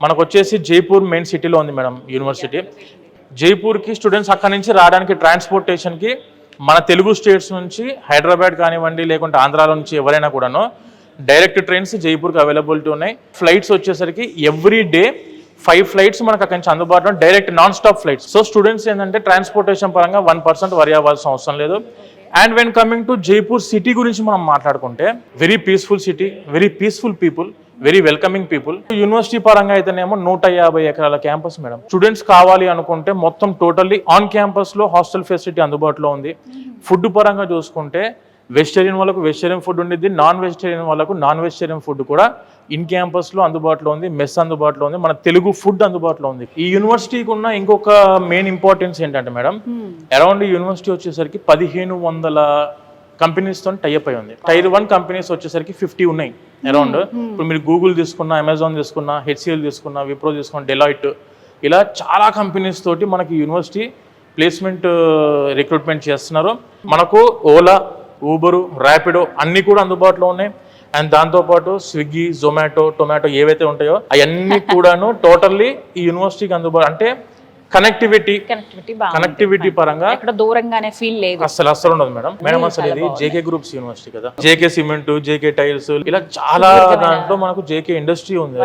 మనకు వచ్చేసి జైపూర్ మెయిన్ సిటీలో ఉంది మేడం యూనివర్సిటీ. జైపూర్కి స్టూడెంట్స్ అక్కడి నుంచి రావడానికి ట్రాన్స్పోర్టేషన్కి మన తెలుగు స్టేట్స్ నుంచి హైదరాబాద్ కానివ్వండి, లేకుంటే ఆంధ్రాలో నుంచి ఎవరైనా కూడాను డైరెక్ట్ ట్రైన్స్ జైపూర్కి అవైలబిలిటీ ఉన్నాయి. ఫ్లైట్స్ వచ్చేసరికి ఎవ్రీ డే 5 ఫ్లైట్స్ మనకు అక్కడి నుంచి అందుబాటులో direct non stop flights. So students ఏంటంటే ట్రాన్స్పోర్టేషన్ పరంగా 1% వరి అవ్వాల్సిన అవసరం లేదు. And when coming to Jaipur city గురించి మనం మాట్లాడుకుంటే very peaceful city, very peaceful people, very welcoming people. University పరంగా అయితేనేమో 150 ఎకరాల క్యాంపస్ మేడం. స్టూడెంట్స్ కావాలి అనుకుంటే మొత్తం టోటల్లీ ఆన్ క్యాంపస్ లో హాస్టల్ ఫెసిలిటీ అందుబాటులో ఉంది. ఫుడ్ పరంగా చూసుకుంటే వెజిటేరియన్ వాళ్ళకు వెజిటేరియన్ ఫుడ్ ఉండిద్ది, నాన్ వెజిటేరియన్ వాళ్ళకు నాన్ వెజిటేరియన్ ఫుడ్ కూడా ఇన్ క్యాంపస్ లో అందుబాటులో ఉంది, మెస్ అందుబాటులో ఉంది, మన తెలుగు ఫుడ్ అందుబాటులో ఉంది. ఈ యూనివర్సిటీకి ఉన్న ఇంకొక మెయిన్ ఇంపార్టెన్స్ ఏంటంటే మేడం, అరౌండ్ ఈ యూనివర్సిటీ వచ్చేసరికి 1500 కంపెనీస్ తో టైఅప్ అయి ఉంది. Tier 1 కంపెనీస్ వచ్చేసరికి 50 ఉన్నాయి అరౌండ్. ఇప్పుడు మీరు గూగుల్ తీసుకున్నా, అమెజాన్ తీసుకున్నా, HCL తీసుకున్నా, విప్రో తీసుకున్నా, డెలాయిట్, ఇలా చాలా కంపెనీస్ తోటి మనకి యూనివర్సిటీ ప్లేస్మెంట్ రిక్రూట్మెంట్ చేస్తున్నారు. మనకు ఓలా, ఊబరు, ర్యాపిడో అన్నీ కూడా అందుబాటులో ఉన్నాయి. అండ్ దాంతోపాటు స్విగ్గీ, జొమాటో, టొమాటో ఏవైతే ఉంటాయో అవన్నీ కూడాను టోటల్లీ ఈ యూనివర్సిటీకి అందుబాటు. అంటే కనెక్టివిటీ పరంగా దూరంగానే ఫీల్ లేదు, అసలు ఉండదు మేడం. అసలు ఇది జేకే గ్రూప్స్ యూనివర్సిటీ కదా, జేకే సిమెంట్, జేకే టైల్స్, ఇలా చాలా దాంట్లో మనకు జేకే ఇండస్ట్రీ ఉంది.